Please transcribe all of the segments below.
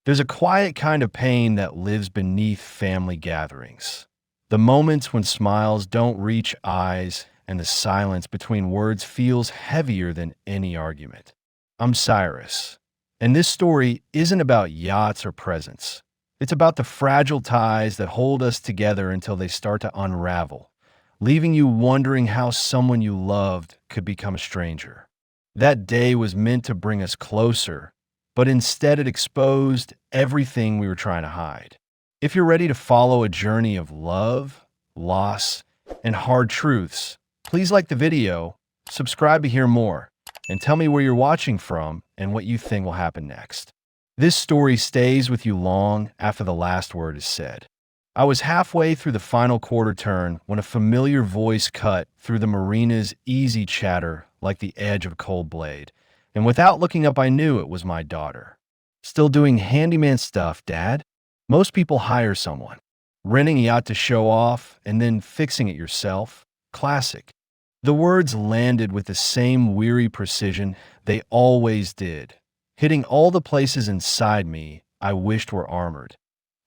There's a quiet kind of pain that lives beneath family gatherings. The moments when smiles don't reach eyes and the silence between words feels heavier than any argument. I'm Cyrus, and this story isn't about yachts or presents. It's about the fragile ties that hold us together until they start to unravel, leaving you wondering how someone you loved could become a stranger. That day was meant to bring us closer, but instead it exposed everything we were trying to hide. If you're ready to follow a journey of love, loss, and hard truths, please like the video, subscribe to hear more, and tell me where you're watching from and what you think will happen next. This story stays with you long after the last word is said. I was halfway through the final quarter turn when a familiar voice cut through the marina's easy chatter like the edge of a cold blade. And without looking up, I knew it was my daughter. Still doing handyman stuff, Dad? Most people hire someone, renting a yacht to show off and then fixing it yourself. Classic. The words landed with the same weary precision they always did, hitting all the places inside me I wished were armored.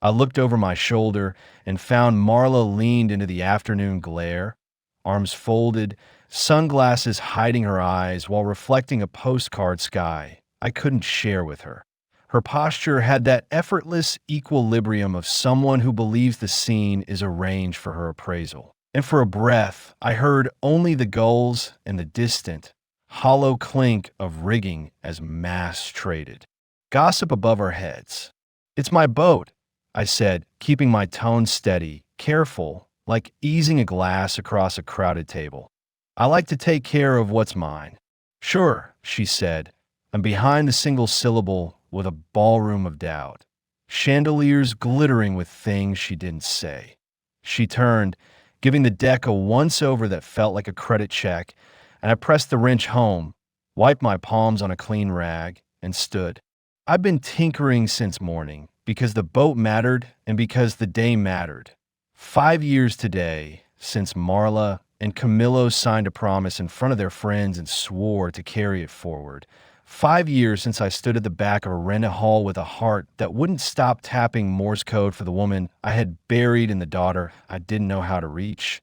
I looked over my shoulder and found Marla leaned into the afternoon glare, arms folded, sunglasses hiding her eyes while reflecting a postcard sky I couldn't share with her. Her posture had that effortless equilibrium of someone who believes the scene is arranged for her appraisal. And for a breath, I heard only the gulls and the distant, hollow clink of rigging as masts traded. Gossip above our heads. "It's my boat," I said, keeping my tone steady, careful, like easing a glass across a crowded table. "I like to take care of what's mine." "Sure," she said, and behind the single syllable with a ballroom of doubt, chandeliers glittering with things she didn't say. She turned, giving the deck a once-over that felt like a credit check, and I pressed the wrench home, wiped my palms on a clean rag, and stood. I've been tinkering since morning, because the boat mattered and because the day mattered. 5 years today since Marla and Camillo signed a promise in front of their friends and swore to carry it forward. 5 years since I stood at the back of a rented hall with a heart that wouldn't stop tapping Morse code for the woman I had buried in the daughter I didn't know how to reach.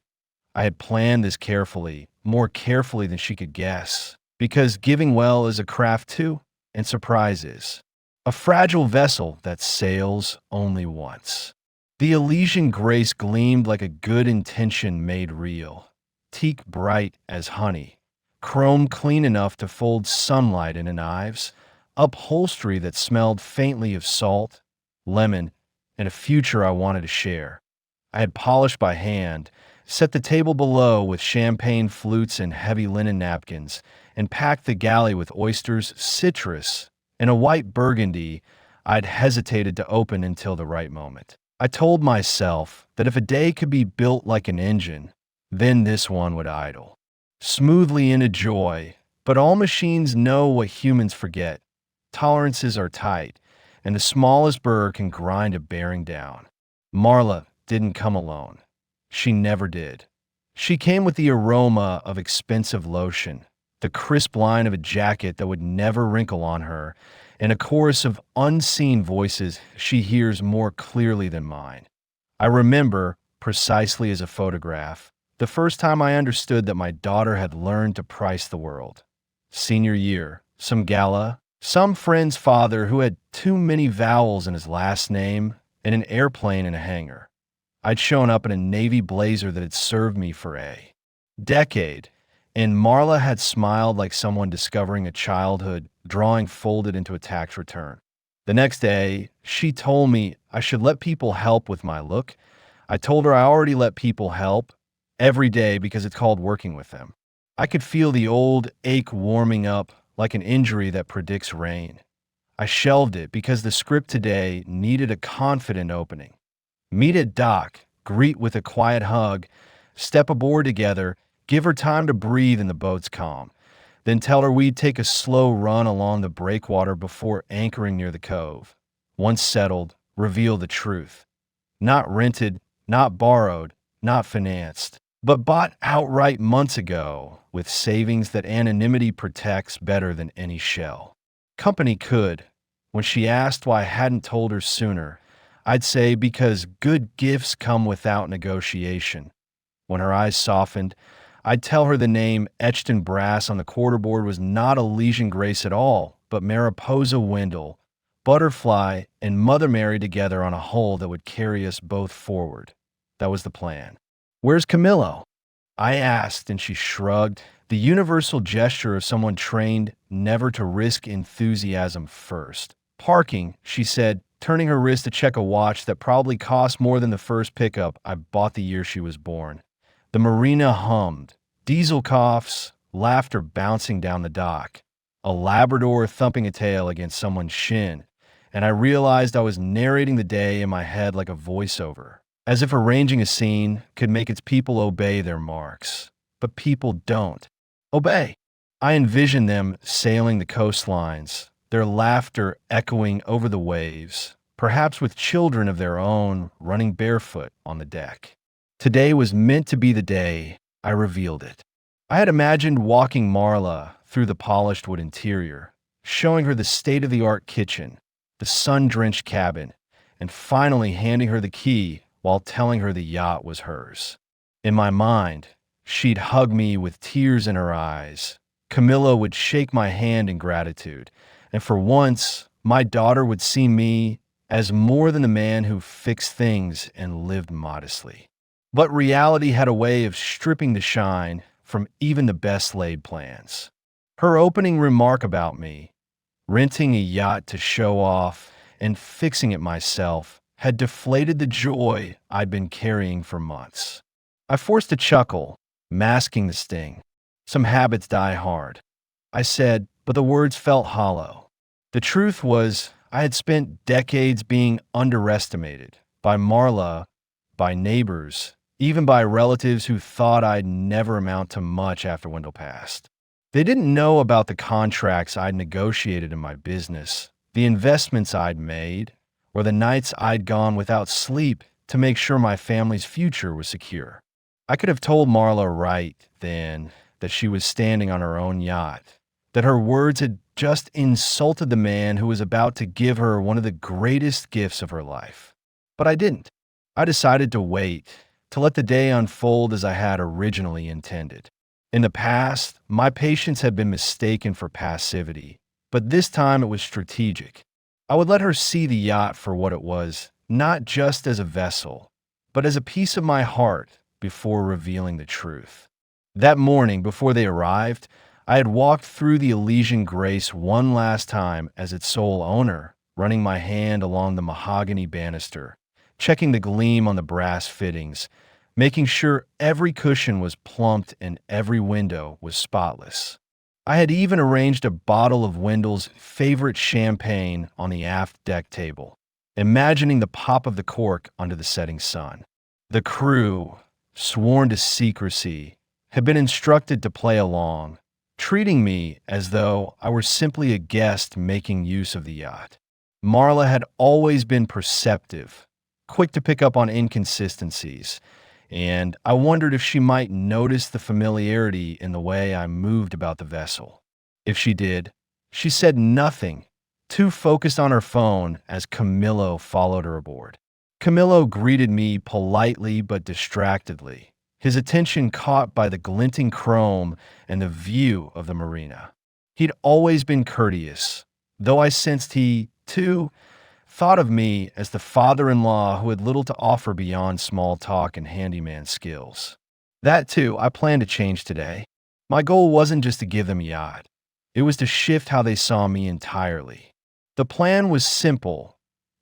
I had planned this carefully, more carefully than she could guess, because giving well is a craft too, and surprise is. A fragile vessel that sails only once. The Elysian grace gleamed like a good intention made real, teak bright as honey, chrome clean enough to fold sunlight into knives, upholstery that smelled faintly of salt, lemon, and a future I wanted to share. I had polished by hand, set the table below with champagne flutes and heavy linen napkins, and packed the galley with oysters, citrus, and a white burgundy I'd hesitated to open until the right moment. I told myself that if a day could be built like an engine, then this one would idle. Smoothly into joy, but all machines know what humans forget. Tolerances are tight, and the smallest burr can grind a bearing down. Marla didn't come alone. She never did. She came with the aroma of expensive lotion, the crisp line of a jacket that would never wrinkle on her, and a chorus of unseen voices she hears more clearly than mine. I remember, precisely as a photograph, the first time I understood that my daughter had learned to price the world. Senior year, some gala, some friend's father who had too many vowels in his last name, and an airplane in a hangar. I'd shown up in a navy blazer that had served me for a decade, and Marla had smiled like someone discovering a childhood drawing folded into a tax return. The next day, she told me I should let people help with my look. I told her I already let people help every day because it's called working with them. I could feel the old ache warming up like an injury that predicts rain. I shelved it because the script today needed a confident opening. Meet at dock, greet with a quiet hug, step aboard together, give her time to breathe in the boat's calm, then tell her we'd take a slow run along the breakwater before anchoring near the cove. Once settled, reveal the truth. Not rented, not borrowed, not financed, but bought outright months ago with savings that anonymity protects better than any shell. Company could, When she asked why I hadn't told her sooner, I'd say because good gifts come without negotiation. When her eyes softened, I'd tell her the name etched in brass on the quarterboard was not Elysian Grace at all, but Mariposa Wendell, Butterfly, and Mother Mary together on a whole that would carry us both forward. That was the plan. "Where's Camillo?" I asked, and she shrugged, the universal gesture of someone trained never to risk enthusiasm first. "Parking," she said, turning her wrist to check a watch that probably cost more than the first pickup I bought the year she was born. The marina hummed, diesel coughs, laughter bouncing down the dock, a Labrador thumping a tail against someone's shin, and I realized I was narrating the day in my head like a voiceover, as if arranging a scene could make its people obey their marks. But people don't obey. I envisioned them sailing the coastlines, their laughter echoing over the waves, perhaps with children of their own running barefoot on the deck. Today was meant to be the day I revealed it. I had imagined walking Marla through the polished wood interior, showing her the state-of-the-art kitchen, the sun-drenched cabin, and finally handing her the key while telling her the yacht was hers. In my mind, she'd hug me with tears in her eyes. Camilla would shake my hand in gratitude, and for once, my daughter would see me as more than the man who fixed things and lived modestly. But reality had a way of stripping the shine from even the best laid plans. Her opening remark about me, renting a yacht to show off and fixing it myself, had deflated the joy I'd been carrying for months. I forced a chuckle, masking the sting. Some habits die hard. I said, but the words felt hollow. The truth was, I had spent decades being underestimated by Marla, by neighbors, even by relatives who thought I'd never amount to much after Wendell passed. They didn't know about the contracts I'd negotiated in my business, the investments I'd made, or the nights I'd gone without sleep to make sure my family's future was secure. I could have told Marla right then that she was standing on her own yacht, that her words had just insulted the man who was about to give her one of the greatest gifts of her life. But I didn't. I decided to wait, to let the day unfold as I had originally intended. In the past, my patience had been mistaken for passivity, but this time it was strategic. I would let her see the yacht for what it was, not just as a vessel, but as a piece of my heart before revealing the truth. That morning, before they arrived, I had walked through the Elysian Grace one last time as its sole owner, running my hand along the mahogany banister, checking the gleam on the brass fittings, making sure every cushion was plumped and every window was spotless. I had even arranged a bottle of Wendell's favorite champagne on the aft deck table, imagining the pop of the cork under the setting sun. The crew, sworn to secrecy, had been instructed to play along, treating me as though I were simply a guest making use of the yacht. Marla had always been perceptive, quick to pick up on inconsistencies, and I wondered if she might notice the familiarity in the way I moved about the vessel. If she did, she said nothing, too focused on her phone as Camillo followed her aboard. Camillo greeted me politely but distractedly, his attention caught by the glinting chrome and the view of the marina. He'd always been courteous, though I sensed he, too, thought of me as the father-in-law who had little to offer beyond small talk and handyman skills. That, too, I planned to change today. My goal wasn't just to give them a yacht. It was to shift how they saw me entirely. The plan was simple.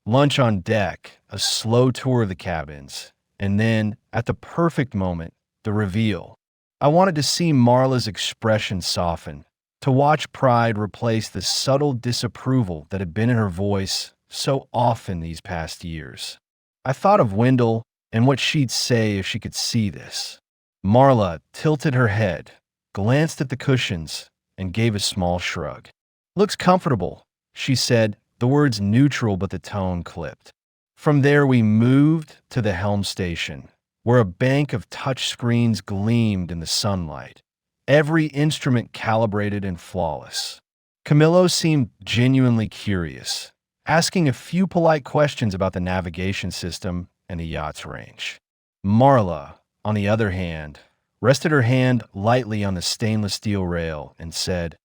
Lunch on deck, a slow tour of the cabins, and then, at the perfect moment, the reveal. I wanted to see Marla's expression soften, to watch pride replace the subtle disapproval that had been in her voice so often these past years. I thought of Wendell and what she'd say if she could see this. Marla tilted her head, glanced at the cushions, and gave a small shrug. "Looks comfortable," she said, the words neutral but the tone clipped. From there we moved to the helm station, where a bank of touch screens gleamed in the sunlight, every instrument calibrated and flawless. Camillo seemed genuinely curious, asking a few polite questions about the navigation system and the yacht's range. Marla, on the other hand, rested her hand lightly on the stainless steel rail and said,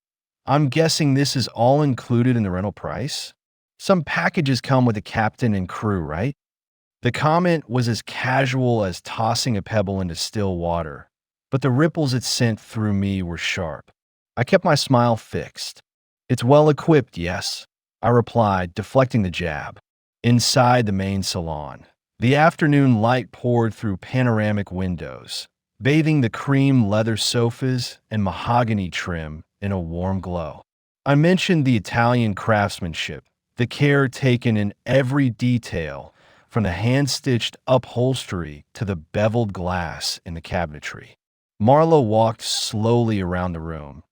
"I'm guessing this is all included in the rental price? Some packages come with the captain and crew, right?" The comment was as casual as tossing a pebble into still water, but the ripples it sent through me were sharp. I kept my smile fixed. "It's well equipped, yes," I replied, deflecting the jab. Inside the main salon, the afternoon light poured through panoramic windows, bathing the cream leather sofas and mahogany trim in a warm glow. I mentioned the Italian craftsmanship, the care taken in every detail, from the hand-stitched upholstery to the beveled glass in the cabinetry. Marla walked slowly around the room,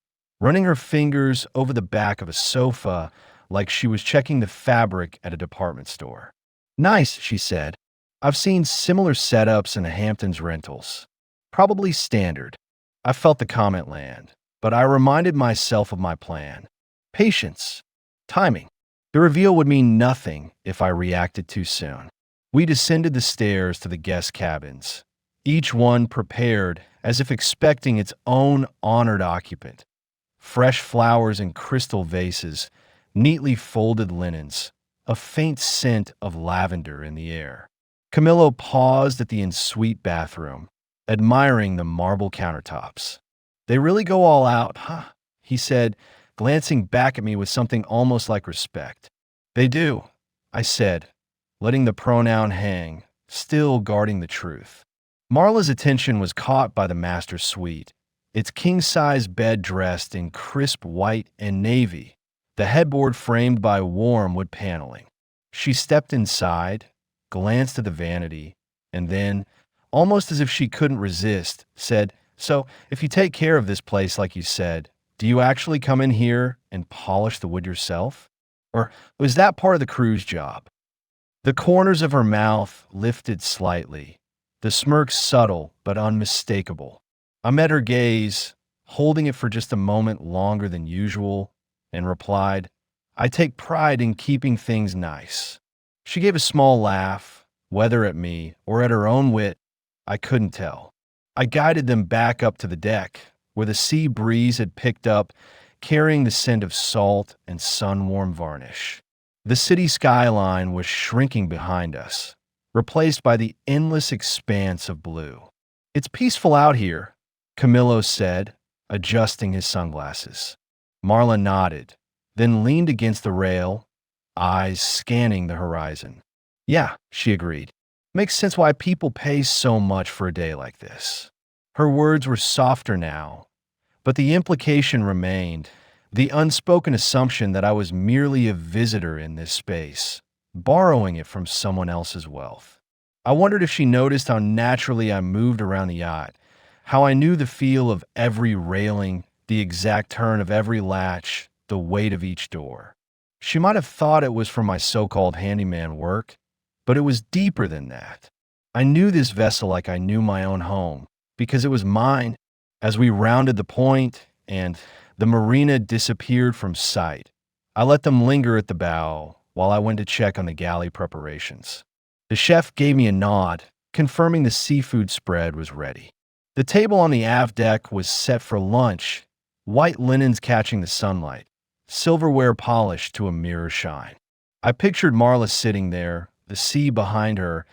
running her fingers over the back of a sofa like she was checking the fabric at a department store. "Nice," she said. "I've seen similar setups in the Hamptons rentals. Probably standard." I felt the comment land, but I reminded myself of my plan. Patience. Timing. The reveal would mean nothing if I reacted too soon. We descended the stairs to the guest cabins, each one prepared as if expecting its own honored occupant. Fresh flowers in crystal vases, neatly folded linens, a faint scent of lavender in the air. Camillo paused at the ensuite bathroom, admiring the marble countertops. "They really go all out, huh?" he said, glancing back at me with something almost like respect. "They do," I said, letting the pronoun hang, still guarding the truth. Marla's attention was caught by the master suite, its king-size bed dressed in crisp white and navy, the headboard framed by warm wood paneling. She stepped inside, glanced at the vanity, and then, almost as if she couldn't resist, said, "So, if you take care of this place like you said, do you actually come in here and polish the wood yourself? Or was that part of the crew's job?" The corners of her mouth lifted slightly, the smirk subtle but unmistakable. I met her gaze, holding it for just a moment longer than usual, and replied, "I take pride in keeping things nice." She gave a small laugh, whether at me or at her own wit, I couldn't tell. I guided them back up to the deck, where the sea breeze had picked up, carrying the scent of salt and sun-warm varnish. The city skyline was shrinking behind us, replaced by the endless expanse of blue. "It's peaceful out here," Camillo said, adjusting his sunglasses. Marla nodded, then leaned against the rail, eyes scanning the horizon. "Yeah," she agreed. "Makes sense why people pay so much for a day like this." Her words were softer now, but the implication remained, the unspoken assumption that I was merely a visitor in this space, borrowing it from someone else's wealth. I wondered if she noticed how naturally I moved around the yacht, how I knew the feel of every railing, the exact turn of every latch, the weight of each door. She might have thought it was for my so-called handyman work, but it was deeper than that. I knew this vessel like I knew my own home, because it was mine. As we rounded the point and the marina disappeared from sight, I let them linger at the bow while I went to check on the galley preparations. The chef gave me a nod, confirming the seafood spread was ready. The table on the aft deck was set for lunch, white linens catching the sunlight, silverware polished to a mirror shine. I pictured Marla sitting there, the sea behind her,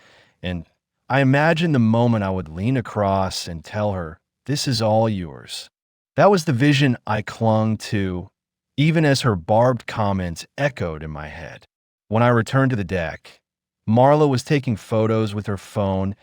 and I imagined the moment I would lean across and tell her, "This is all yours." That was the vision I clung to, even as her barbed comments echoed in my head. When I returned to the deck, Marla was taking photos with her phone,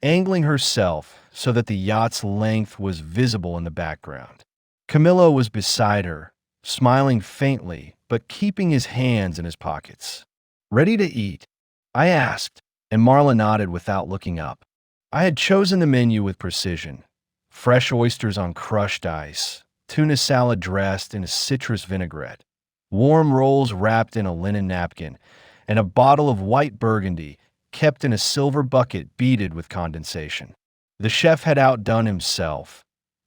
angling herself so that the yacht's length was visible in the background. Camillo was beside her, smiling faintly, but keeping his hands in his pockets. "Ready to eat?" I asked, and Marla nodded without looking up. I had chosen the menu with precision. Fresh oysters on crushed ice, tuna salad dressed in a citrus vinaigrette, warm rolls wrapped in a linen napkin, and a bottle of white burgundy kept in a silver bucket beaded with condensation. The chef had outdone himself,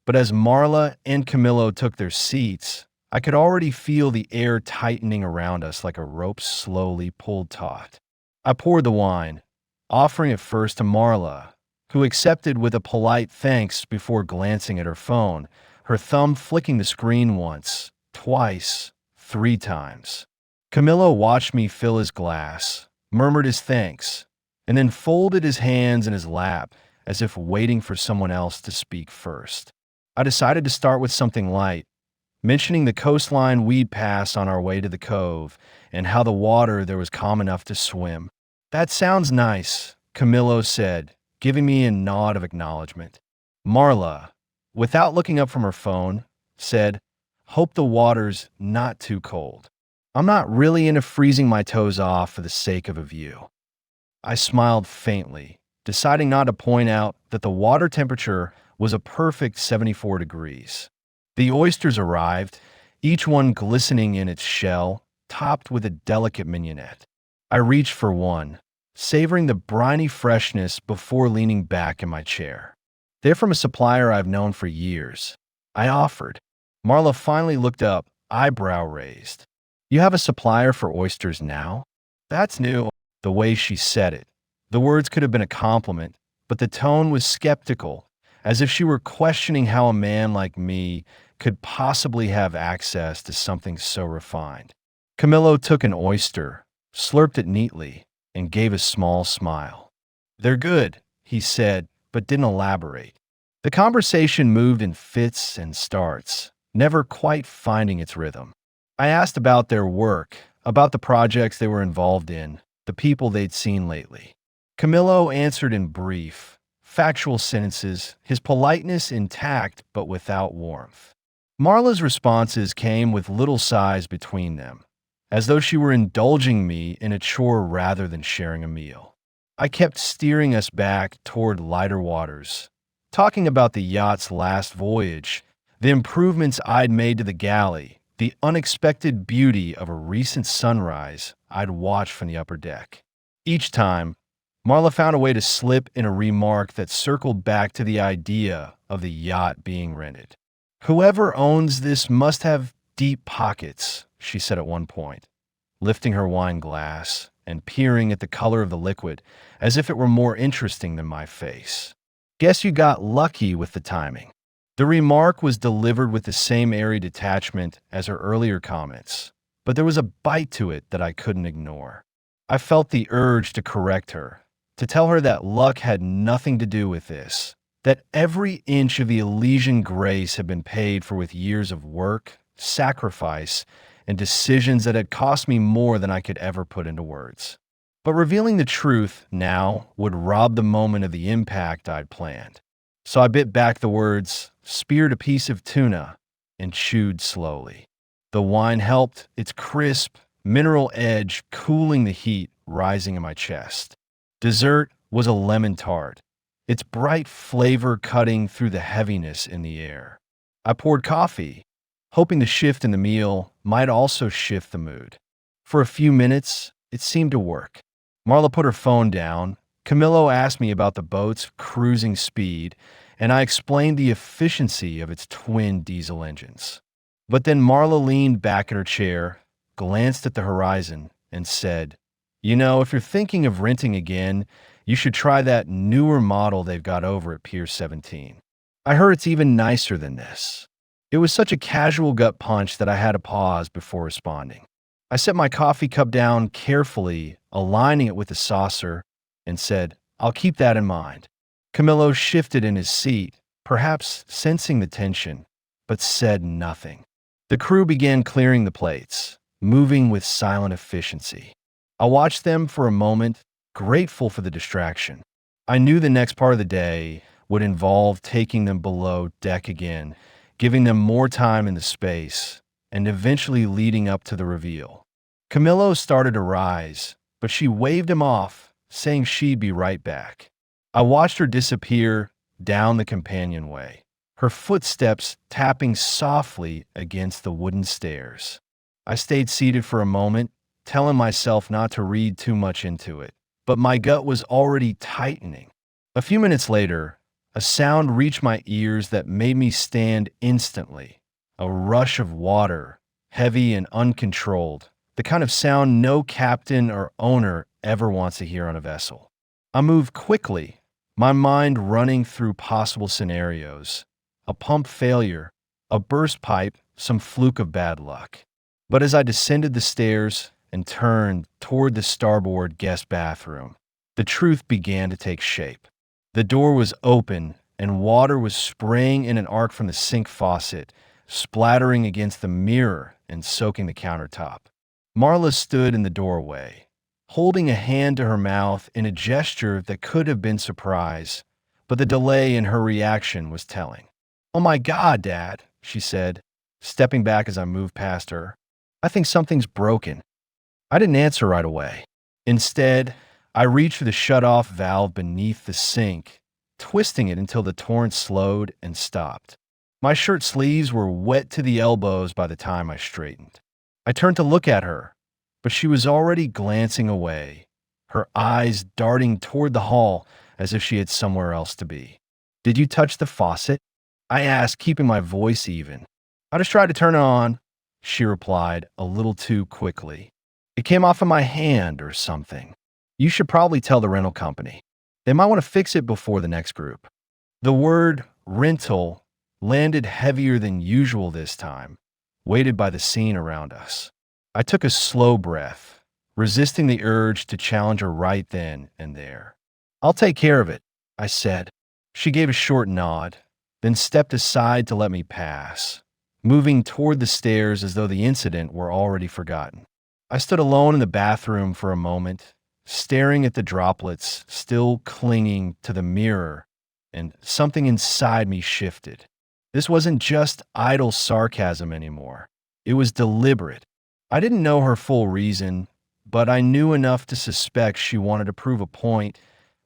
but as Marla and Camillo took their seats, I could already feel the air tightening around us like a rope slowly pulled taut. I poured the wine, offering it first to Marla, who accepted with a polite thanks before glancing at her phone, her thumb flicking the screen once, twice, 3 times. Camillo watched me fill his glass, murmured his thanks, and then folded his hands in his lap as if waiting for someone else to speak first. I decided to start with something light, mentioning the coastline we'd pass on our way to the cove and how the water there was calm enough to swim. "That sounds nice," Camillo said, giving me a nod of acknowledgement. Marla, without looking up from her phone, said, "Hope the water's not too cold. I'm not really into freezing my toes off for the sake of a view." I smiled faintly, deciding not to point out that the water temperature was a perfect 74 degrees. The oysters arrived, each one glistening in its shell, topped with a delicate mignonette. I reached for one, savoring the briny freshness before leaning back in my chair. "They're from a supplier I've known for years," I offered. Marla finally looked up, eyebrow raised. "You have a supplier for oysters now?" "That's new." The way she said it. The words could have been a compliment, but the tone was skeptical, as if she were questioning how a man like me could possibly have access to something so refined. Camillo took an oyster, slurped it neatly, and gave a small smile. "They're good," he said, but didn't elaborate. The conversation moved in fits and starts, never quite finding its rhythm. I asked about their work, about the projects they were involved in, the people they'd seen lately. Camillo answered in brief, factual sentences, his politeness intact but without warmth. Marla's responses came with little sighs between them, as though she were indulging me in a chore rather than sharing a meal. I kept steering us back toward lighter waters, talking about the yacht's last voyage, the improvements I'd made to the galley, the unexpected beauty of a recent sunrise I'd watched from the upper deck. Each time, Marla found a way to slip in a remark that circled back to the idea of the yacht being rented. "Whoever owns this must have deep pockets," she said at one point, lifting her wine glass and peering at the color of the liquid as if it were more interesting than my face. "Guess you got lucky with the timing." The remark was delivered with the same airy detachment as her earlier comments, but there was a bite to it that I couldn't ignore. I felt the urge to correct her, to tell her that luck had nothing to do with this, that every inch of the Elysian grace had been paid for with years of work, sacrifice, and decisions that had cost me more than I could ever put into words. But revealing the truth now would rob the moment of the impact I'd planned. So I bit back the words, speared a piece of tuna, and chewed slowly. The wine helped, its crisp, mineral edge cooling the heat rising in my chest. Dessert was a lemon tart, its bright flavor cutting through the heaviness in the air. I poured coffee, hoping the shift in the meal might also shift the mood. For a few minutes, it seemed to work. Marla put her phone down. Camillo asked me about the boat's cruising speed, and I explained the efficiency of its twin diesel engines. But then Marla leaned back in her chair, glanced at the horizon, and said, "You know, if you're thinking of renting again, you should try that newer model they've got over at Pier 17. I heard it's even nicer than this." It was such a casual gut punch that I had to pause before responding. I set my coffee cup down carefully, aligning it with the saucer, and said, "I'll keep that in mind." Camillo shifted in his seat, perhaps sensing the tension, but said nothing. The crew began clearing the plates, moving with silent efficiency. I watched them for a moment, grateful for the distraction. I knew the next part of the day would involve taking them below deck again, giving them more time in the space, and eventually leading up to the reveal. Camillo started to rise, but she waved him off, saying she'd be right back. I watched her disappear down the companionway, her footsteps tapping softly against the wooden stairs. I stayed seated for a moment, telling myself not to read too much into it, but my gut was already tightening. A few minutes later, a sound reached my ears that made me stand instantly, a rush of water heavy and uncontrolled, the kind of sound no captain or owner ever wants to hear on a vessel. I moved quickly, my mind running through possible scenarios: a pump failure, a burst pipe, some fluke of bad luck. But as I descended the stairs and turned toward the starboard guest bathroom, the truth began to take shape. The door was open, and water was spraying in an arc from the sink faucet, splattering against the mirror and soaking the countertop. Marla stood in the doorway, holding a hand to her mouth in a gesture that could have been surprise, but the delay in her reaction was telling. "Oh my God, Dad," she said, stepping back as I moved past her. "I think something's broken." I didn't answer right away. Instead, I reached for the shut-off valve beneath the sink, twisting it until the torrent slowed and stopped. My shirt sleeves were wet to the elbows by the time I straightened. I turned to look at her, but she was already glancing away, her eyes darting toward the hall as if she had somewhere else to be. "Did you touch the faucet?" I asked, keeping my voice even. "I just tried to turn it on," she replied a little too quickly. "It came off of my hand or something. You should probably tell the rental company. They might want to fix it before the next group." The word rental landed heavier than usual this time, weighted by the scene around us. I took a slow breath, resisting the urge to challenge her right then and there. "I'll take care of it," I said. She gave a short nod, then stepped aside to let me pass, moving toward the stairs as though the incident were already forgotten. I stood alone in the bathroom for a moment, staring at the droplets still clinging to the mirror, and something inside me shifted. This wasn't just idle sarcasm anymore. It was deliberate. I didn't know her full reason, but I knew enough to suspect she wanted to prove a point,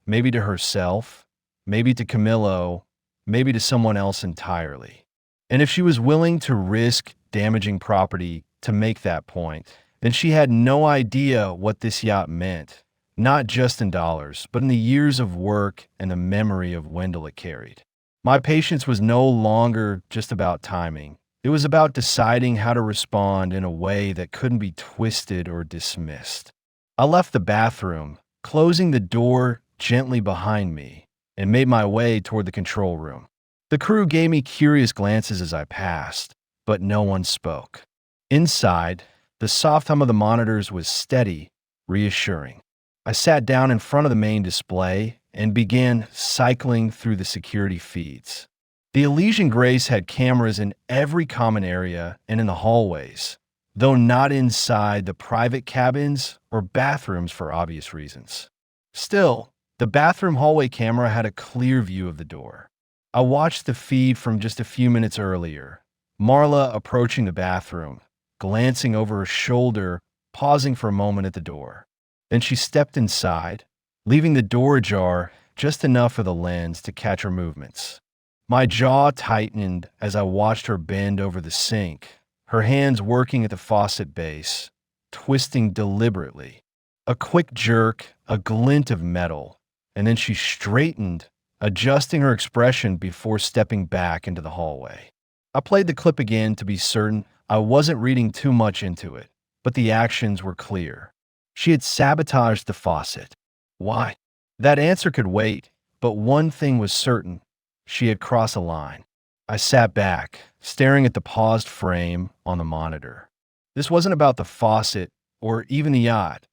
maybe to herself, maybe to Camillo, maybe to someone else entirely. And if she was willing to risk damaging property to make that point, then she had no idea what this yacht meant, not just in dollars, but in the years of work and the memory of Wendell it carried. My patience was no longer just about timing. It was about deciding how to respond in a way that couldn't be twisted or dismissed. I left the bathroom, closing the door gently behind me, and made my way toward the control room. The crew gave me curious glances as I passed, but no one spoke. Inside, the soft hum of the monitors was steady, reassuring. I sat down in front of the main display and began cycling through the security feeds. The Elysian Grace had cameras in every common area and in the hallways, though not inside the private cabins or bathrooms for obvious reasons. Still, the bathroom hallway camera had a clear view of the door. I watched the feed from just a few minutes earlier, Marla approaching the bathroom, glancing over her shoulder, pausing for a moment at the door. Then she stepped inside, leaving the door ajar just enough for the lens to catch her movements. My jaw tightened as I watched her bend over the sink, her hands working at the faucet base, twisting deliberately. A quick jerk, a glint of metal, and then she straightened, adjusting her expression before stepping back into the hallway. I played the clip again to be certain I wasn't reading too much into it, but the actions were clear. She had sabotaged the faucet. Why? That answer could wait, but one thing was certain. She had crossed a line. I sat back, staring at the paused frame on the monitor. This wasn't about the faucet or even the yacht.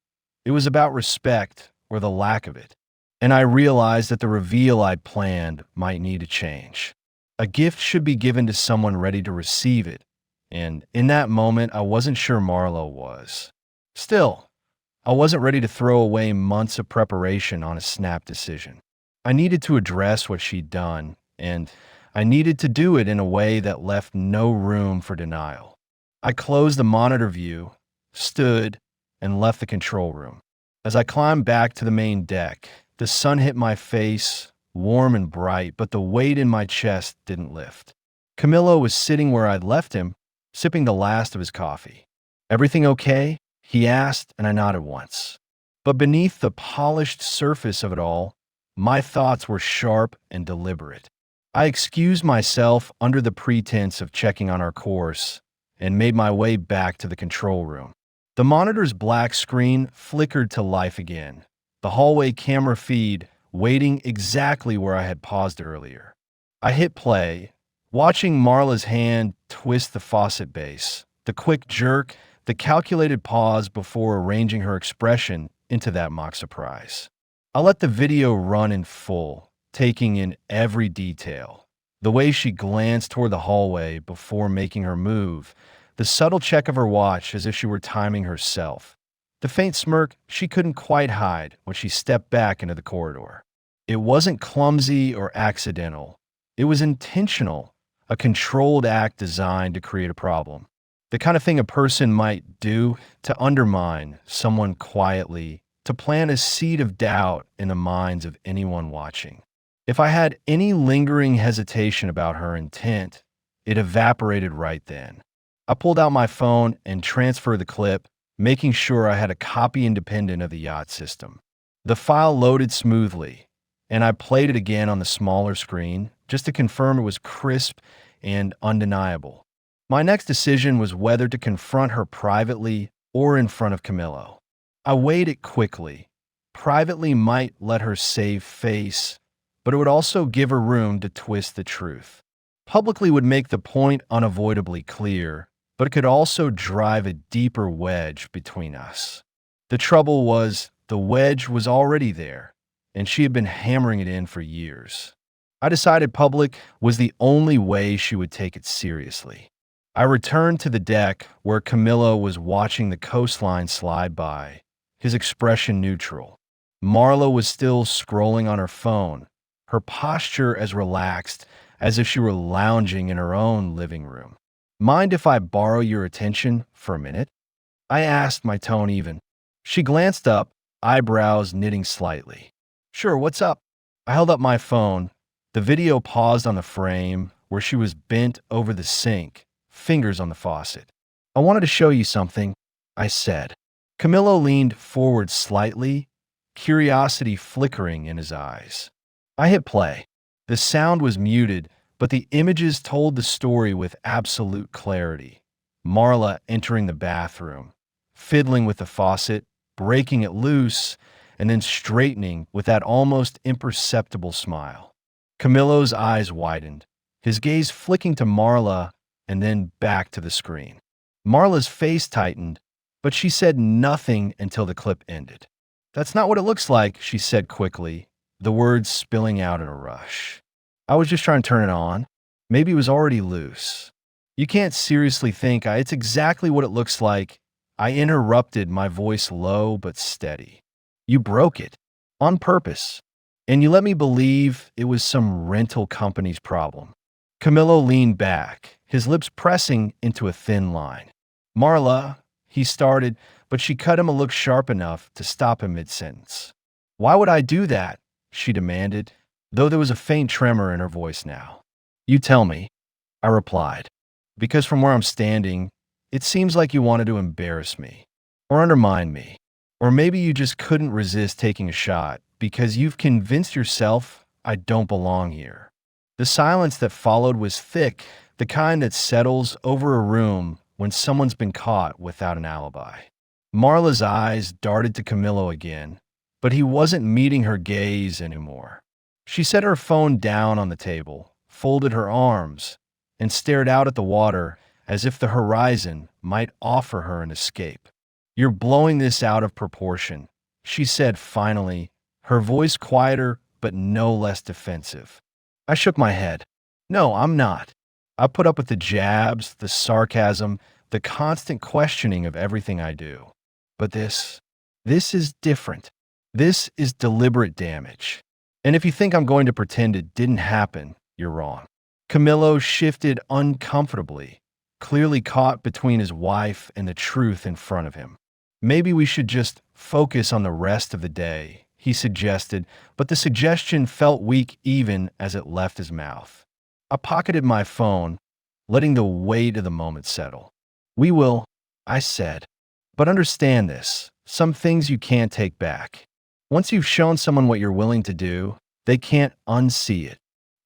It was about respect or the lack of it. And I realized that the reveal I'd planned might need to change. A gift should be given to someone ready to receive it, and in that moment, I wasn't sure Marlo was. Still, I wasn't ready to throw away months of preparation on a snap decision. I needed to address what she'd done, and I needed to do it in a way that left no room for denial. I closed the monitor view, stood, and left the control room. As I climbed back to the main deck, the sun hit my face, warm and bright, but the weight in my chest didn't lift. Camillo was sitting where I'd left him, sipping the last of his coffee. "Everything okay?" he asked, and I nodded once. But beneath the polished surface of it all, my thoughts were sharp and deliberate. I excused myself under the pretense of checking on our course, and made my way back to the control room. The monitor's black screen flickered to life again, the hallway camera feed waiting exactly where I had paused earlier. I hit play, watching Marla's hand twist the faucet base, the quick jerk, the calculated pause before arranging her expression into that mock surprise. I let the video run in full, taking in every detail. The way she glanced toward the hallway before making her move, the subtle check of her watch as if she were timing herself, the faint smirk she couldn't quite hide when she stepped back into the corridor. It wasn't clumsy or accidental. It was intentional, a controlled act designed to create a problem. The kind of thing a person might do to undermine someone quietly, to plant a seed of doubt in the minds of anyone watching. If I had any lingering hesitation about her intent, it evaporated right then. I pulled out my phone and transferred the clip, making sure I had a copy independent of the yacht system. The file loaded smoothly, and I played it again on the smaller screen just to confirm it was crisp and undeniable. My next decision was whether to confront her privately or in front of Camillo. I weighed it quickly. Privately might let her save face, but it would also give her room to twist the truth. Publicly would make the point unavoidably clear, but it could also drive a deeper wedge between us. The trouble was, the wedge was already there, and she had been hammering it in for years. I decided public was the only way she would take it seriously. I returned to the deck where Camillo was watching the coastline slide by, his expression neutral. Marla was still scrolling on her phone, her posture as relaxed as if she were lounging in her own living room. "Mind if I borrow your attention for a minute?" I asked, my tone even. She glanced up, eyebrows knitting slightly. "Sure, what's up?" I held up my phone. The video paused on the frame where she was bent over the sink, fingers on the faucet. "I wanted to show you something," I said. Camillo leaned forward slightly, curiosity flickering in his eyes. I hit play. The sound was muted, but the images told the story with absolute clarity. Marla entering the bathroom, fiddling with the faucet, breaking it loose, and then straightening with that almost imperceptible smile. Camillo's eyes widened, his gaze flicking to Marla and then back to the screen. Marla's face tightened, but she said nothing until the clip ended. "That's not what it looks like," she said quickly, the words spilling out in a rush. "I was just trying to turn it on. Maybe it was already loose." "You can't seriously think it's exactly what it looks like." I interrupted, my voice low but steady. "You broke it. On purpose. And you let me believe it was some rental company's problem." Camillo leaned back, his lips pressing into a thin line. "Marla," he started, but she cut him a look sharp enough to stop him mid-sentence. "Why would I do that?" she demanded, though there was a faint tremor in her voice now. "You tell me," I replied. "Because from where I'm standing, it seems like you wanted to embarrass me, or undermine me, or maybe you just couldn't resist taking a shot because you've convinced yourself I don't belong here." The silence that followed was thick, the kind that settles over a room when someone's been caught without an alibi. Marla's eyes darted to Camillo again, but he wasn't meeting her gaze anymore. She set her phone down on the table, folded her arms, and stared out at the water as if the horizon might offer her an escape. "You're blowing this out of proportion," she said finally, her voice quieter but no less defensive. I shook my head. "No, I'm not." I put up with the jabs, the sarcasm, the constant questioning of everything I do. But this is different. This is deliberate damage. And if you think I'm going to pretend it didn't happen, you're wrong. Camillo shifted uncomfortably, clearly caught between his wife and the truth in front of him. "Maybe we should just focus on the rest of the day," he suggested, but the suggestion felt weak even as it left his mouth. I pocketed my phone, letting the weight of the moment settle. "We will," I said. "But understand this, some things you can't take back. Once you've shown someone what you're willing to do, they can't unsee it."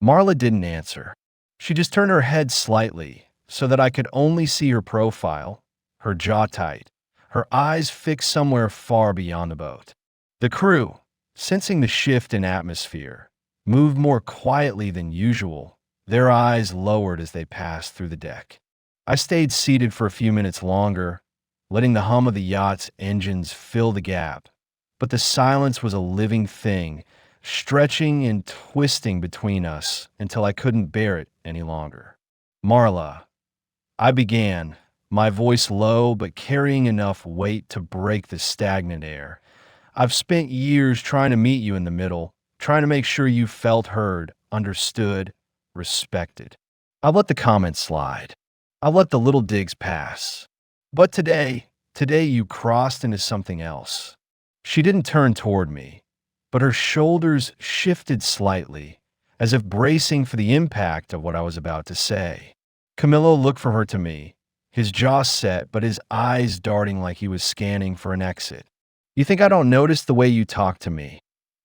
Marla didn't answer. She just turned her head slightly, so that I could only see her profile, her jaw tight, her eyes fixed somewhere far beyond the boat. The crew, sensing the shift in atmosphere, moved more quietly than usual, their eyes lowered as they passed through the deck. I stayed seated for a few minutes longer, letting the hum of the yacht's engines fill the gap. But the silence was a living thing, stretching and twisting between us until I couldn't bear it any longer. Marla, I began, my voice low but carrying enough weight to break the stagnant air. I've spent years trying to meet you in the middle, trying to make sure you felt heard, understood, respected. I let the comments slide. I let the little digs pass. But today you crossed into something else. She didn't turn toward me, but her shoulders shifted slightly, as if bracing for the impact of what I was about to say. Camillo looked from her to me, his jaw set but his eyes darting like he was scanning for an exit. You think I don't notice the way you talk to me?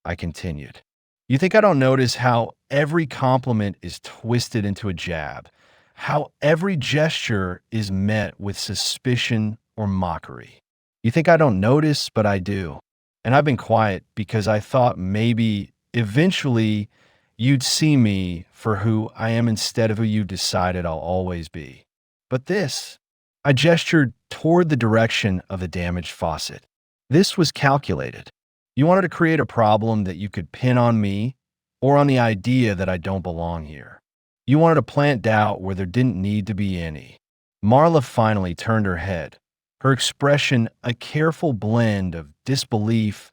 I continued. You think I don't notice how every compliment is twisted into a jab, how every gesture is met with suspicion or mockery? You think I don't notice, but I do. And I've been quiet because I thought maybe eventually you'd see me for who I am instead of who you decided I'll always be. But this, I gestured toward the direction of the damaged faucet. This was calculated. You wanted to create a problem that you could pin on me or on the idea that I don't belong here. You wanted to plant doubt where there didn't need to be any. Marla finally turned her head, her expression a careful blend of disbelief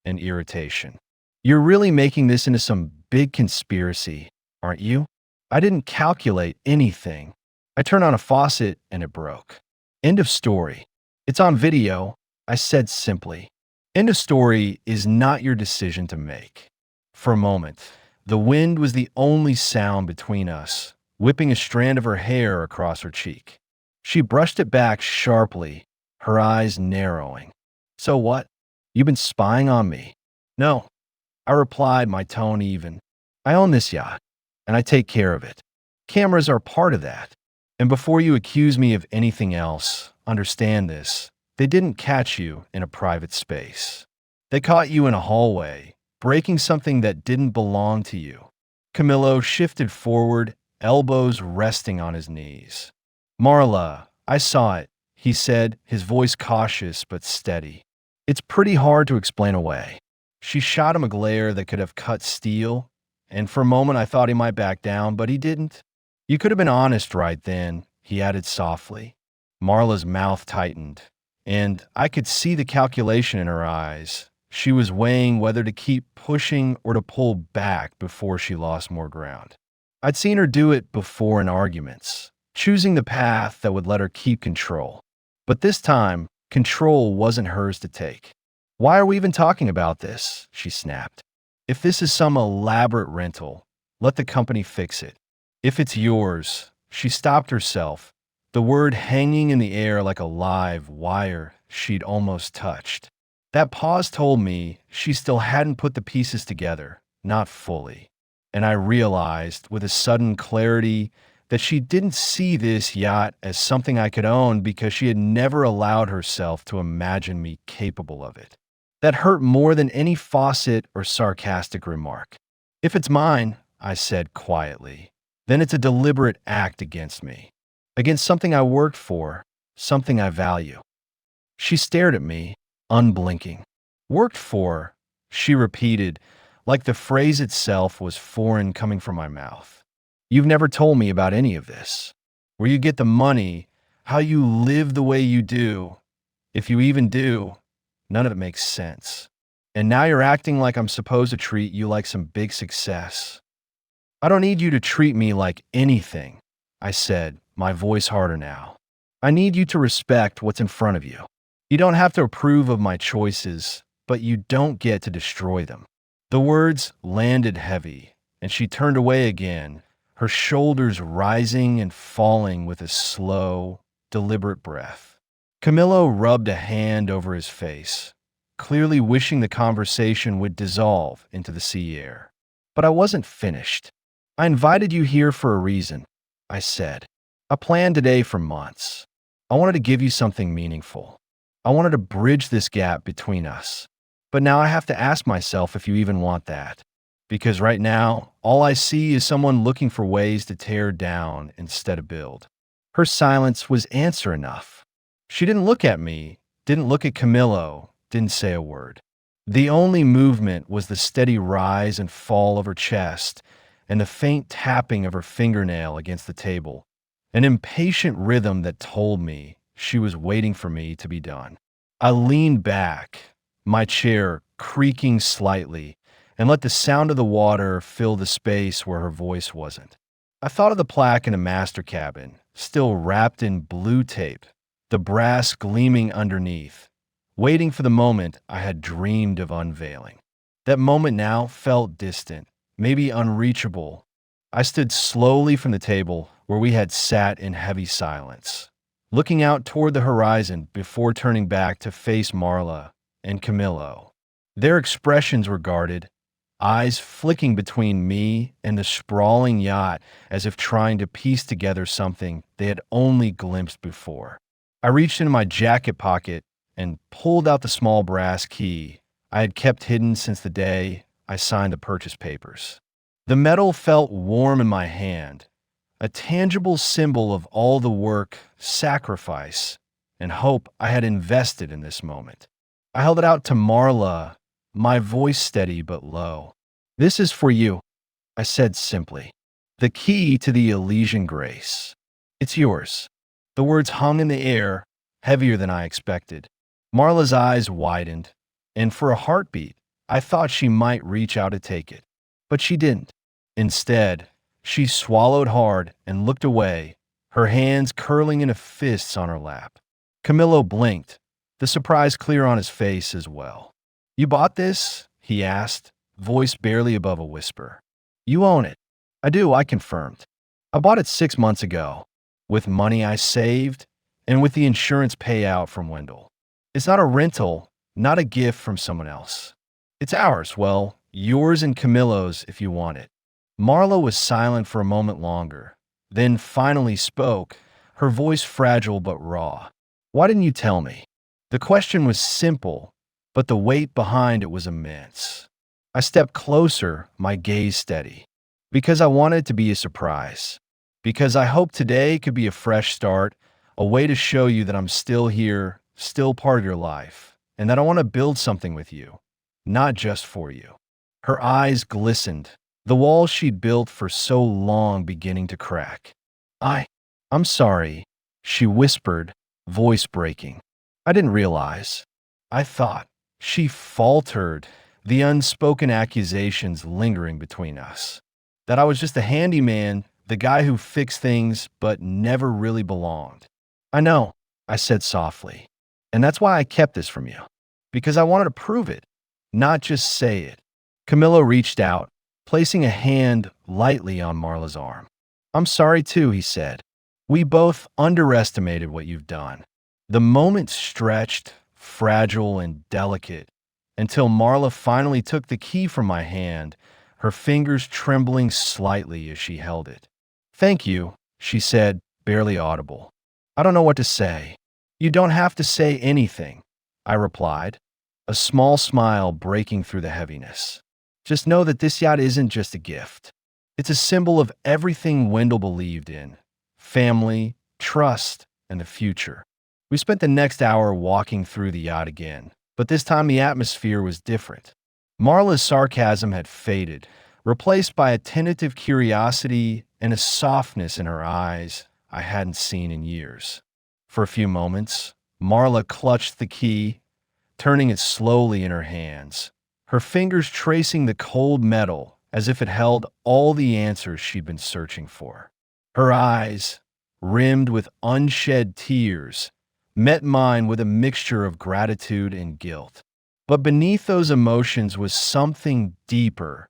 and irritation. You're really making this into some big conspiracy, aren't you? I didn't calculate anything. I turned on a faucet and it broke. End of story. It's on video, I said simply. End of story is not your decision to make. For a moment, the wind was the only sound between us, whipping a strand of her hair across her cheek. She brushed it back sharply, her eyes narrowing. So what? You've been spying on me? No, I replied, my tone even. I own this yacht, and I take care of it. Cameras are part of that. And before you accuse me of anything else, understand this. They didn't catch you in a private space. They caught you in a hallway, breaking something that didn't belong to you. Camillo shifted forward, elbows resting on his knees. Marla, I saw it, he said, his voice cautious but steady. It's pretty hard to explain away. She shot him a glare that could have cut steel, and for a moment I thought he might back down, but he didn't. You could have been honest right then, he added softly. Marla's mouth tightened, and I could see the calculation in her eyes. She was weighing whether to keep pushing or to pull back before she lost more ground. I'd seen her do it before in arguments, choosing the path that would let her keep control. But this time, control wasn't hers to take. Why are we even talking about this? She snapped. If this is some elaborate rental, let the company fix it. If it's yours, she stopped herself, the word hanging in the air like a live wire she'd almost touched. That pause told me she still hadn't put the pieces together, not fully. And I realized with a sudden clarity that she didn't see this yacht as something I could own because she had never allowed herself to imagine me capable of it. That hurt more than any faucet or sarcastic remark. If it's mine, I said quietly, then it's a deliberate act against me, against something I worked for, something I value. She stared at me, unblinking. Worked for, she repeated, like the phrase itself was foreign coming from my mouth. You've never told me about any of this. Where you get the money, how you live the way you do. If you even do, none of it makes sense. And now you're acting like I'm supposed to treat you like some big success. I don't need you to treat me like anything, I said, my voice harder now. I need you to respect what's in front of you. You don't have to approve of my choices, but you don't get to destroy them. The words landed heavy, and she turned away again, her shoulders rising and falling with a slow, deliberate breath. Camillo rubbed a hand over his face, clearly wishing the conversation would dissolve into the sea air. But I wasn't finished. I invited you here for a reason, I said. I planned today for months. I wanted to give you something meaningful. I wanted to bridge this gap between us. But now I have to ask myself if you even want that. Because right now, all I see is someone looking for ways to tear down instead of build. Her silence was answer enough. She didn't look at me, didn't look at Camillo, didn't say a word. The only movement was the steady rise and fall of her chest and the faint tapping of her fingernail against the table, an impatient rhythm that told me she was waiting for me to be done. I leaned back, my chair creaking slightly, and let the sound of the water fill the space where her voice wasn't. I thought of the plaque in a master cabin, still wrapped in blue tape, the brass gleaming underneath, waiting for the moment I had dreamed of unveiling. That moment now felt distant, maybe unreachable. I stood slowly from the table where we had sat in heavy silence, looking out toward the horizon before turning back to face Marla and Camillo. Their expressions were guarded, eyes flicking between me and the sprawling yacht as if trying to piece together something they had only glimpsed before. I reached into my jacket pocket and pulled out the small brass key I had kept hidden since the day I signed the purchase papers. The metal felt warm in my hand, a tangible symbol of all the work, sacrifice, and hope I had invested in this moment. I held it out to Marla, my voice steady but low. "This is for you," I said simply. "The key to the Elysian grace. It's yours." The words hung in the air, heavier than I expected. Marla's eyes widened, and for a heartbeat, I thought she might reach out to take it. But she didn't. Instead, she swallowed hard and looked away, her hands curling into fists on her lap. Camillo blinked, the surprise clear on his face as well. "You bought this?" he asked, voice barely above a whisper. "You own it." "I do," I confirmed. "I bought it 6 months ago, with money I saved and with the insurance payout from Wendell. It's not a rental, not a gift from someone else. It's ours, well, yours and Camillo's if you want it." Marla was silent for a moment longer, then finally spoke, her voice fragile but raw. "Why didn't you tell me?" The question was simple, but the weight behind it was immense. I stepped closer, my gaze steady. "Because I wanted it to be a surprise. Because I hoped today could be a fresh start, a way to show you that I'm still here, still part of your life, and that I want to build something with you, not just for you." Her eyes glistened, the walls she'd built for so long beginning to crack. I'm sorry," she whispered, voice breaking. "I didn't realize. I thought." She faltered, the unspoken accusations lingering between us. That I was just a handyman, the guy who fixed things but never really belonged. "I know," I said softly. "And that's why I kept this from you. Because I wanted to prove it, not just say it." Camillo reached out, placing a hand lightly on Marla's arm. "I'm sorry too," he said. "We both underestimated what you've done." The moment stretched, fragile and delicate, until Marla finally took the key from my hand, her fingers trembling slightly as she held it. "Thank you," she said, barely audible. "I don't know what to say." "You don't have to say anything," I replied, a small smile breaking through the heaviness. "Just know that this yacht isn't just a gift. It's a symbol of everything Wendell believed in: family, trust, and the future." We spent the next hour walking through the yacht again, but this time the atmosphere was different. Marla's sarcasm had faded, replaced by a tentative curiosity and a softness in her eyes I hadn't seen in years. For a few moments, Marla clutched the key, turning it slowly in her hands, her fingers tracing the cold metal as if it held all the answers she'd been searching for. Her eyes, rimmed with unshed tears, met mine with a mixture of gratitude and guilt. But beneath those emotions was something deeper,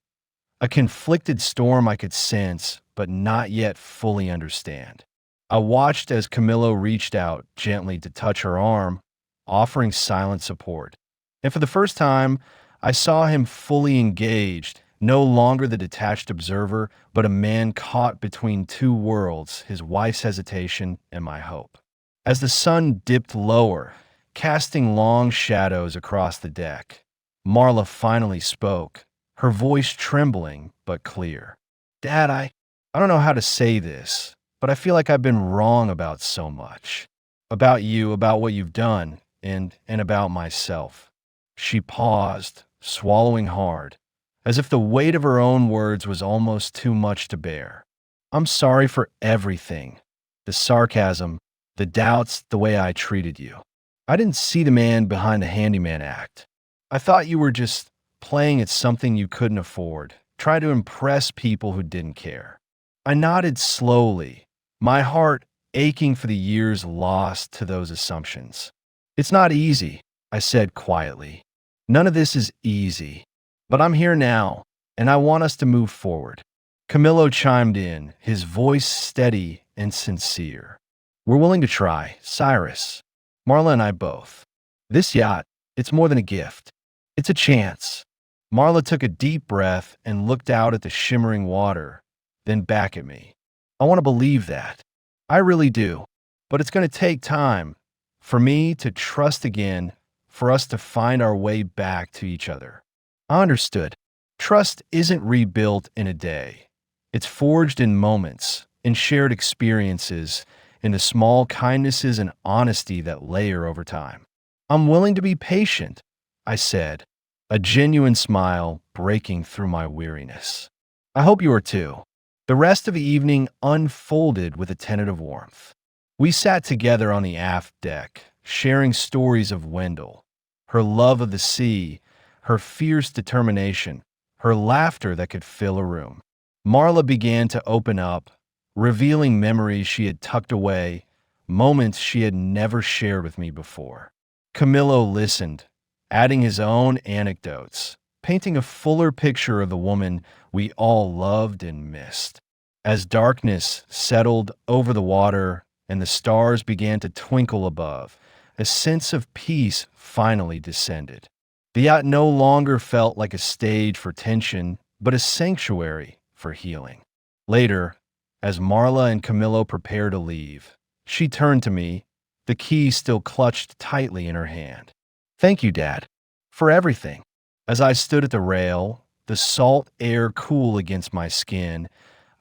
a conflicted storm I could sense but not yet fully understand. I watched as Camillo reached out gently to touch her arm, offering silent support. And for the first time, I saw him fully engaged, no longer the detached observer, but a man caught between two worlds, his wife's hesitation and my hope. As the sun dipped lower, casting long shadows across the deck, Marla finally spoke, her voice trembling but clear. Dad, I don't know how to say this, but I feel like I've been wrong about so much. About you, about what you've done, and about myself. She paused, swallowing hard, as if the weight of her own words was almost too much to bear. I'm sorry for everything. The sarcasm, the doubts, the way I treated you. I didn't see the man behind the handyman act. I thought you were just playing at something you couldn't afford, try to impress people who didn't care. I nodded slowly, my heart aching for the years lost to those assumptions. It's not easy, I said quietly. None of this is easy. But I'm here now, and I want us to move forward. Camillo chimed in, his voice steady and sincere. We're willing to try, Cyrus. Marla and I both. This yacht, it's more than a gift. It's a chance. Marla took a deep breath and looked out at the shimmering water, then back at me. I want to believe that. I really do. But it's going to take time for me to trust again, for us to find our way back to each other. I understood. Trust isn't rebuilt in a day. It's forged in moments, in shared experiences, in the small kindnesses and honesty that layer over time. I'm willing to be patient, I said, a genuine smile breaking through my weariness. I hope you are too. The rest of the evening unfolded with a tentative warmth. We sat together on the aft deck, sharing stories of Wendell, her love of the sea, her fierce determination, her laughter that could fill a room. Marla began to open up, revealing memories she had tucked away, moments she had never shared with me before. Camillo listened, adding his own anecdotes, painting a fuller picture of the woman we all loved and missed. As darkness settled over the water and the stars began to twinkle above, a sense of peace finally descended. The yacht no longer felt like a stage for tension, but a sanctuary for healing. Later, as Marla and Camillo prepared to leave, she turned to me, the key still clutched tightly in her hand. Thank you, Dad, for everything. As I stood at the rail, the salt air cool against my skin,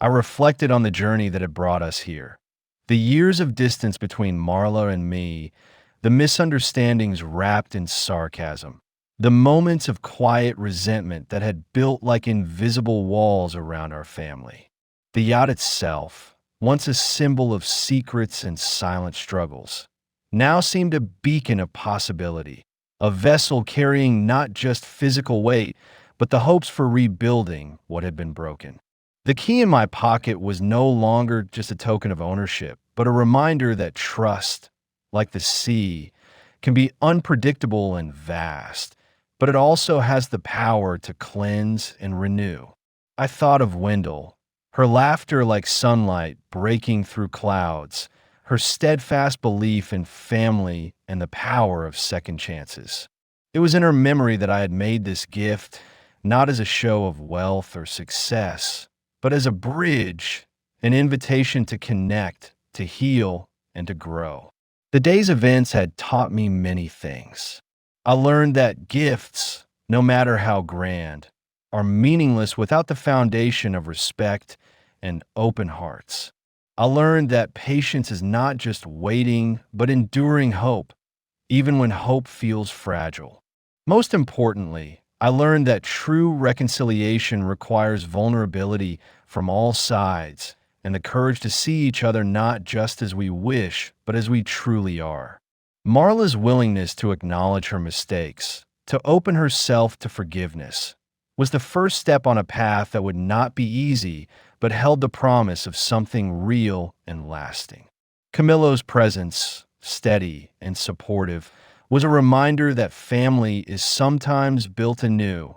I reflected on the journey that had brought us here. The years of distance between Marla and me, the misunderstandings wrapped in sarcasm, the moments of quiet resentment that had built like invisible walls around our family. The yacht itself, once a symbol of secrets and silent struggles, now seemed a beacon of possibility, a vessel carrying not just physical weight, but the hopes for rebuilding what had been broken. The key in my pocket was no longer just a token of ownership, but a reminder that trust, like the sea, can be unpredictable and vast, but it also has the power to cleanse and renew. I thought of Wendell, her laughter like sunlight breaking through clouds, her steadfast belief in family and the power of second chances. It was in her memory that I had made this gift, not as a show of wealth or success, but as a bridge, an invitation to connect, to heal, and to grow. The day's events had taught me many things. I learned that gifts, no matter how grand, are meaningless without the foundation of respect and open hearts. I learned that patience is not just waiting, but enduring hope, even when hope feels fragile. Most importantly, I learned that true reconciliation requires vulnerability from all sides and the courage to see each other not just as we wish, but as we truly are. Marla's willingness to acknowledge her mistakes, to open herself to forgiveness, was the first step on a path that would not be easy, but held the promise of something real and lasting. Camillo's presence, steady and supportive, was a reminder that family is sometimes built anew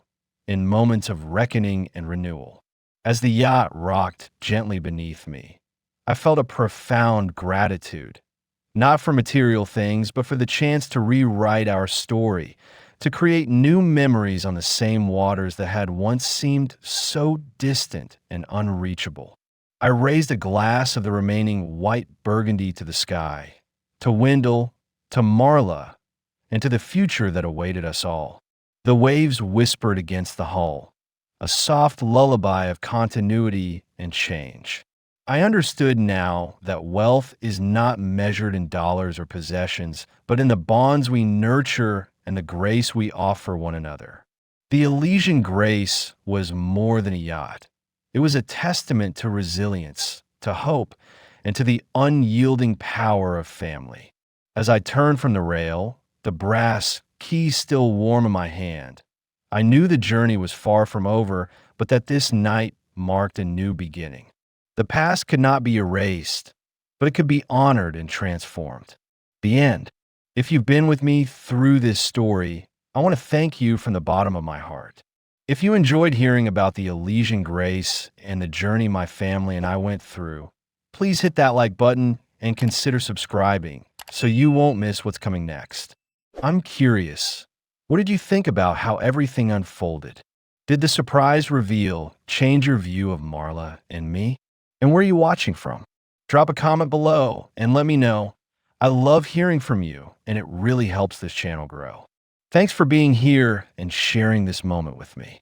in moments of reckoning and renewal. As the yacht rocked gently beneath me, I felt a profound gratitude, not for material things, but for the chance to rewrite our story, to create new memories on the same waters that had once seemed so distant and unreachable. I raised a glass of the remaining white burgundy to the sky, to Wendell, to Marla, and to the future that awaited us all. The waves whispered against the hull, a soft lullaby of continuity and change. I understood now that wealth is not measured in dollars or possessions, but in the bonds we nurture and the grace we offer one another. The Elysian Grace was more than a yacht. It was a testament to resilience, to hope, and to the unyielding power of family. As I turned from the rail, the brass key still warm in my hand, I knew the journey was far from over, but that this night marked a new beginning. The past could not be erased, but it could be honored and transformed. The end. If you've been with me through this story, I want to thank you from the bottom of my heart. If you enjoyed hearing about the Elysian Grace and the journey my family and I went through, please hit that like button and consider subscribing so you won't miss what's coming next. I'm curious, what did you think about how everything unfolded? Did the surprise reveal change your view of Marla and me? And where are you watching from? Drop a comment below and let me know. I love hearing from you, and it really helps this channel grow. Thanks for being here and sharing this moment with me.